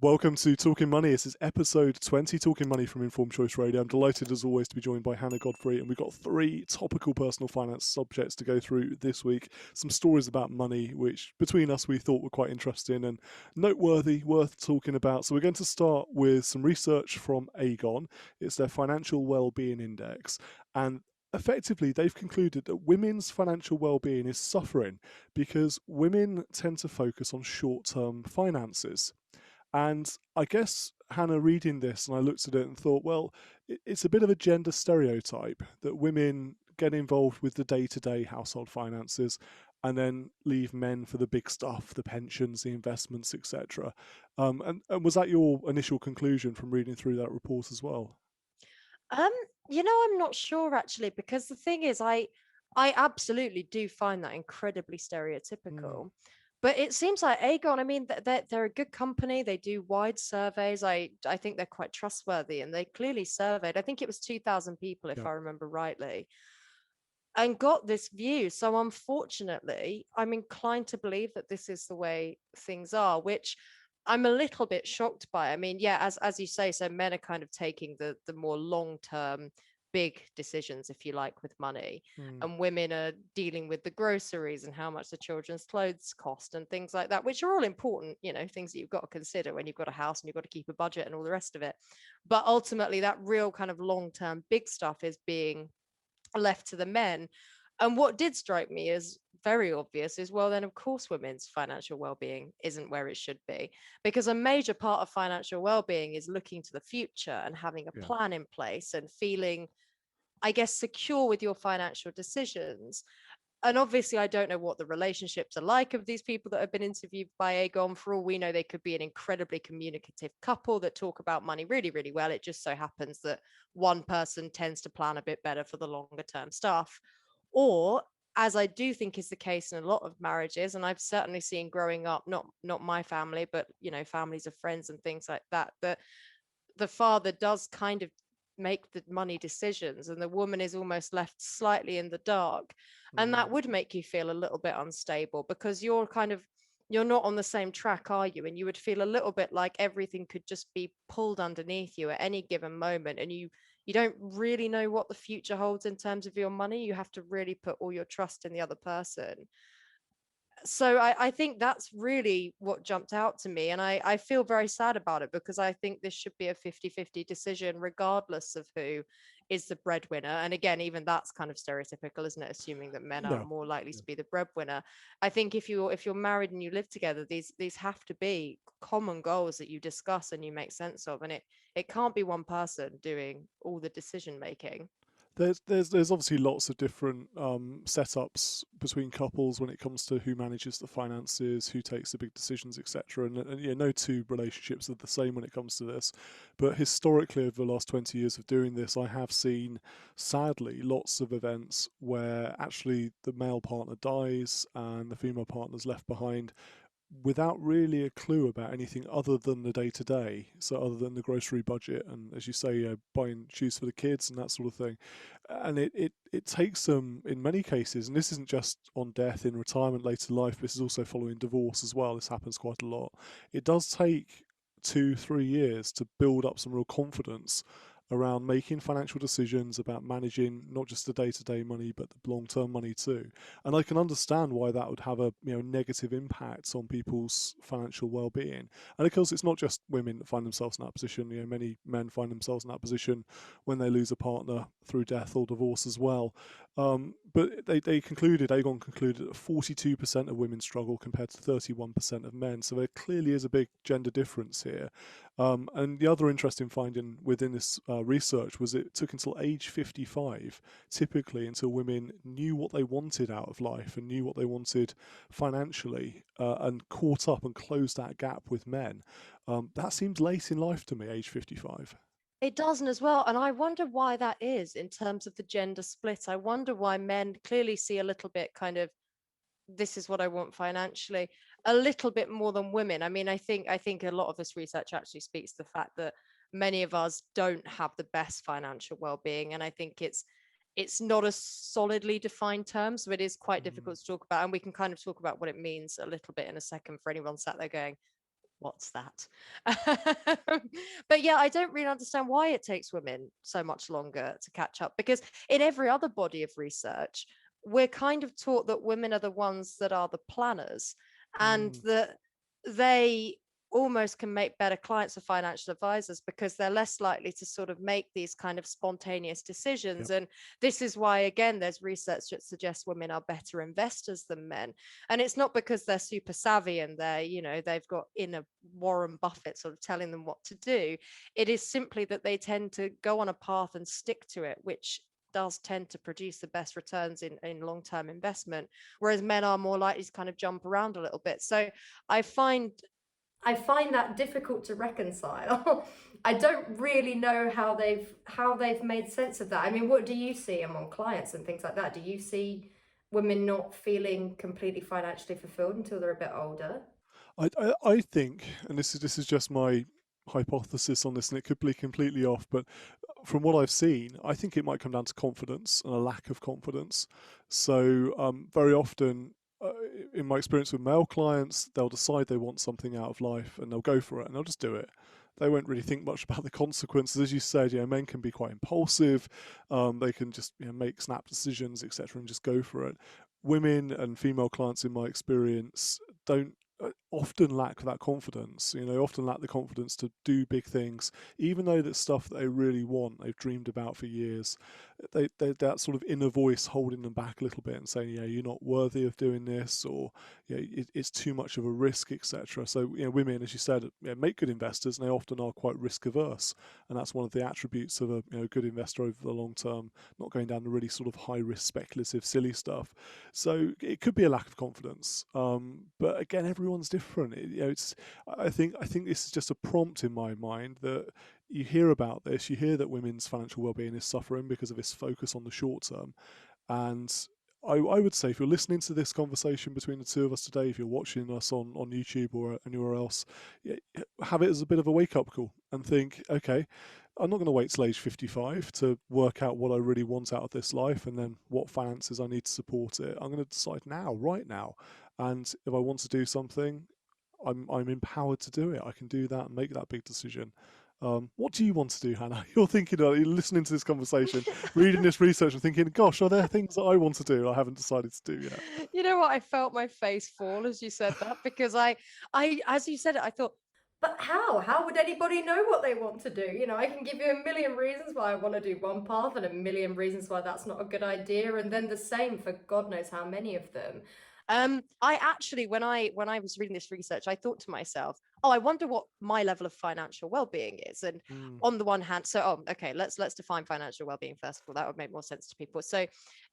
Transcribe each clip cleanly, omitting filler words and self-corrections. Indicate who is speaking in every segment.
Speaker 1: Welcome to Talking Money. This is episode 20, Talking Money from Informed Choice Radio. I'm delighted as always to be joined by Hannah Godfrey, and we've got three topical personal finance subjects to go through this week. Some stories about money, which between us we thought were quite interesting and noteworthy, worth talking about. So we're going to start with some research from Aegon. It's their Financial Wellbeing Index, and effectively they've concluded that women's financial well-being is suffering because women tend to focus on short-term finances. And I guess, Hannah, reading this, and I looked at it and thought, well, it's a bit of a gender stereotype that women get involved with the day to day household finances and then leave men for the big stuff, the pensions, the investments, etc. And was that your initial conclusion from reading through that report as well?
Speaker 2: Um, I'm not sure actually, because the thing is, I absolutely do find that incredibly
Speaker 1: Mm,
Speaker 2: stereotypical. But it seems like Aegon, I mean, they're a good company. They do wide surveys. I think they're quite trustworthy, and they clearly surveyed, I think it was 2,000 people, if
Speaker 1: yeah.
Speaker 2: I remember rightly, and got this view. So unfortunately, I'm inclined to believe that this is the way things are, which I'm a little bit shocked by. I mean, yeah, as you say, so men are kind of taking the more long term big decisions, if you like, with money,
Speaker 1: Mm,
Speaker 2: and women are dealing with the groceries and how much the children's clothes cost and things like that, which are all important, things that you've got to consider when you've got a house and you've got to keep a budget and all the rest of it. But ultimately, that real kind of long term big stuff is being left to the men. And what did strike me as very obvious is, well, then of course women's financial well-being isn't where it should be, because a major part of financial well-being is looking to the future and having a
Speaker 1: yeah.
Speaker 2: plan in place and feeling, I guess, secure with your financial decisions. And obviously, I don't know what the relationships are like of these people that have been interviewed by Aegon. For all we know, they could be an incredibly communicative couple that talk about money really, really well. It just so happens that one person tends to plan a bit better for the longer term stuff. Or, as I do think is the case in a lot of marriages, and I've certainly seen growing up, not my family, but families of friends and things like that, that the father does kind of make the money decisions and the woman is almost left slightly in the dark. And
Speaker 1: Mm,
Speaker 2: that would make you feel a little bit unstable, because you're not on the same track, are you? And you would feel a little bit like everything could just be pulled underneath you at any given moment, and you don't really know what the future holds in terms of your money. You have to really put all your trust in the other person. So I think that's really what jumped out to me. And I feel very sad about it, because I think this should be a 50-50 decision, regardless of who is the breadwinner. And again, even that's kind of stereotypical, isn't it? Assuming that men are
Speaker 1: yeah.
Speaker 2: more likely to be the breadwinner. I think if you're married and you live together, these have to be common goals that you discuss and you make sense of. And it can't be one person doing all the decision making.
Speaker 1: There's obviously lots of different setups between couples when it comes to who manages the finances, who takes the big decisions, etc. And yeah, no two relationships are the same when it comes to this. But historically, over the last 20 years of doing this, I have seen, sadly, lots of events where actually the male partner dies and the female partner's left behind without really a clue about anything other than the day to day. So other than the grocery budget and, as you say, buying shoes for the kids and that sort of thing. And it takes them in many cases, and this isn't just on death in retirement later life. This is also following divorce as well. This happens quite a lot. It does take 2 3 years to build up some real confidence around making financial decisions, about managing not just the day-to-day money but the long-term money too. And I can understand why that would have a negative impact on people's financial well-being. And of course, it's not just women that find themselves in that position. Many men find themselves in that position when they lose a partner through death or divorce as well. But they concluded, Aegon concluded, that 42% of women struggle compared to 31% of men. So there clearly is a big gender difference here. And the other interesting finding within this research was it took until age 55, typically, until women knew what they wanted out of life and knew what they wanted financially, and caught up and closed that gap with men. That seemed late in life to me, age 55.
Speaker 2: It doesn't as well. And I wonder why that is in terms of the gender split. I wonder why men clearly see a little bit kind of, this is what I want financially, a little bit more than women. I mean, I think a lot of this research actually speaks to the fact that many of us don't have the best financial well-being. And I think it's not a solidly defined term. So it is quite
Speaker 1: Mm,
Speaker 2: difficult to talk about. And we can kind of talk about what it means a little bit in a second for anyone sat there going, what's that? But yeah, I don't really understand why it takes women so much longer to catch up, because in every other body of research, we're kind of taught that women are the ones that are the planners, and
Speaker 1: Mm,
Speaker 2: that they almost can make better clients for financial advisors because they're less likely to sort of make these kind of spontaneous
Speaker 1: yeah.
Speaker 2: decisions. And this is why, again, there's research that suggests women are better investors than men. And it's not because they're super savvy and they're, they've got inner Warren Buffett sort of telling them what to do. It is simply that they tend to go on a path and stick to it, which does tend to produce the best returns in long-term investment, whereas men are more likely to kind of jump around a little bit. So I find that difficult to reconcile. I don't really know how they've made sense of that. I mean, what do you see among clients and things like that? Do you see women not feeling completely financially fulfilled until they're a bit older?
Speaker 1: I think, and this is just my hypothesis on this, and it could be completely off, but from what I've seen, I think it might come down to confidence and a lack of confidence. So very often, uh, in my experience with male clients, they'll decide they want something out of life and they'll go for it and they'll just do it. They won't really think much about the consequences. As you said, men can be quite impulsive. They can just make snap decisions, etc., and just go for it. Women and female clients, in my experience, don't often lack that confidence. They often lack the confidence to do big things, even though that's stuff that they really want, they've dreamed about for years. That sort of inner voice holding them back a little bit and saying, you're not worthy of doing this, or it's too much of a risk, etc. So women, as you said, make good investors, and they often are quite risk averse, and that's one of the attributes of a good investor over the long term, not going down the really sort of high risk, speculative, silly stuff. So it could be a lack of confidence, but again, everyone's different. It's I think this is just a prompt in my mind that you hear about this. You hear that women's financial well-being is suffering because of this focus on the short term, and I would say if you're listening to this conversation between the two of us today, if you're watching us on YouTube or anywhere else, have it as a bit of a wake-up call and think, okay, I'm not going to wait till age 55 to work out what I really want out of this life and then what finances I need to support it. I'm going to decide now, right now. And if I want to do something, I'm empowered to do it. I can do that and make that big decision. What do you want to do, Hannah? You're thinking, you're listening to this conversation, reading this research, and thinking, "Gosh, are there things that I want to do I haven't decided to do yet?"
Speaker 2: You know what? I felt my face fall as you said that, because as you said it, I thought, but how? How would anybody know what they want to do? I can give you a million reasons why I want to do one path and a million reasons why that's not a good idea, and then the same for God knows how many of them. I actually, when I was reading this research, I thought to myself, oh, I wonder what my level of financial well-being is. And
Speaker 1: Mm,
Speaker 2: on the one hand, okay, let's define financial well-being first of all. That would make more sense to people. So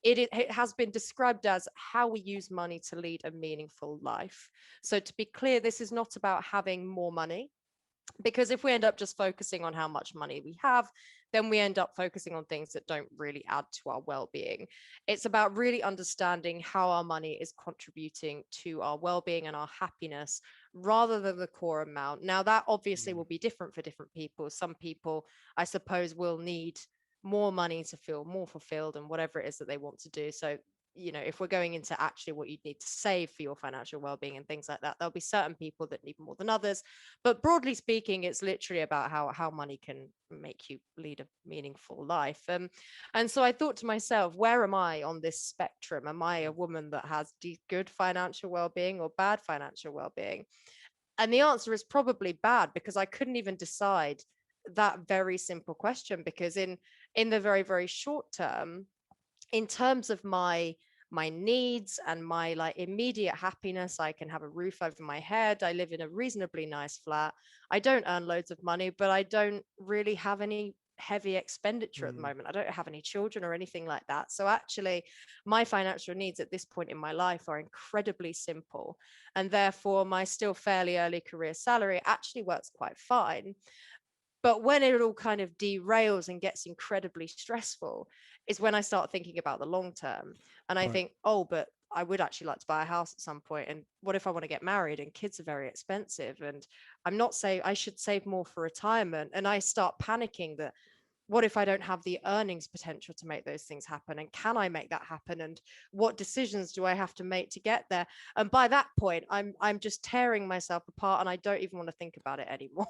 Speaker 2: it has been described as how we use money to lead a meaningful life. So to be clear, this is not about having more money, because if we end up just focusing on how much money we have, then we end up focusing on things that don't really add to our well-being. It's about really understanding how our money is contributing to our well-being and our happiness, rather than the core amount. Now, that obviously
Speaker 1: mm,
Speaker 2: will be different for different people. Some people, I suppose, will need more money to feel more fulfilled and whatever it is that they want to do. So if we're going into actually what you need to save for your financial well-being and things like that, there'll be certain people that need more than others. But broadly speaking, it's literally about how money can make you lead a meaningful life. And so I thought to myself, where am I on this spectrum? Am I a woman that has good financial well-being or bad financial well-being? And the answer is probably bad, because I couldn't even decide that very simple question, because in the very, very short term, in terms of my needs and my like immediate happiness, I can have a roof over my head, I live in a reasonably nice flat, I don't earn loads of money, but I don't really have any heavy expenditure at the
Speaker 1: mm,
Speaker 2: moment, I don't have any children or anything like that. So actually my financial needs at this point in my life are incredibly simple, and therefore my still fairly early career salary actually works quite fine. But when it all kind of derails and gets incredibly stressful is when I start thinking about the long term. And I
Speaker 1: right.
Speaker 2: think, oh, but I would actually like to buy a house at some point. And what if I want to get married, and kids are very expensive? And I'm not saying I should save more for retirement. And I start panicking that what if I don't have the earnings potential to make those things happen? And can I make that happen? And what decisions do I have to make to get there? And by that point, I'm just tearing myself apart, and I don't even want to think about it anymore.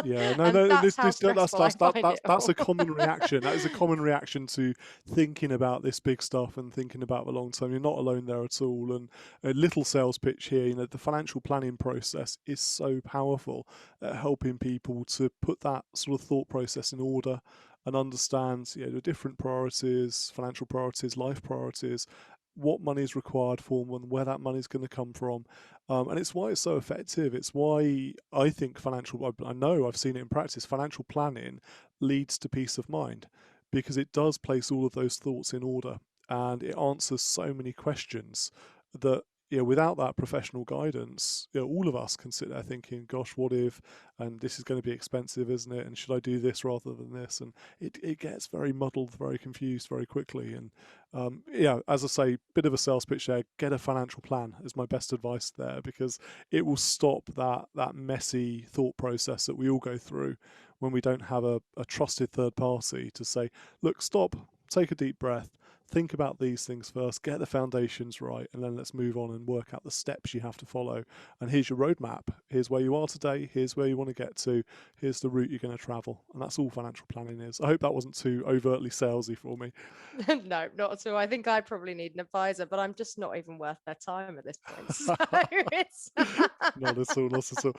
Speaker 1: Yeah, no,
Speaker 2: And
Speaker 1: no,
Speaker 2: that's how stressful I find it
Speaker 1: that's
Speaker 2: all.
Speaker 1: a common reaction. That is a common reaction to thinking about this big stuff and thinking about the long term. You're not alone there at all. And a little sales pitch here, the financial planning process is so powerful at helping people to put that sort of thought process in order and understand, the different priorities, financial priorities, life priorities, what money is required for them and where that money is going to come from. And it's why it's so effective. It's why I think I know I've seen it in practice, financial planning leads to peace of mind because it does place all of those thoughts in order and it answers so many questions that, without that professional guidance, all of us can sit there thinking, gosh, what if, and this is going to be expensive, isn't it? And should I do this rather than this? And it gets very muddled, very confused very quickly. And as I say, bit of a sales pitch there. Get a financial plan is my best advice there because it will stop that messy thought process that we all go through when we don't have a trusted third party to say, look, stop, take a deep breath, think about these things first, get the foundations right, and then let's move on and work out the steps you have to follow. And here's your roadmap. Here's where you are today. Here's where you want to get to. Here's the route you're going to travel. And that's all financial planning is. I hope that wasn't too overtly salesy for me.
Speaker 2: No, not at all. I think I probably need an advisor, but I'm just not even worth their time at this point. So it's
Speaker 1: Not at all, not at all.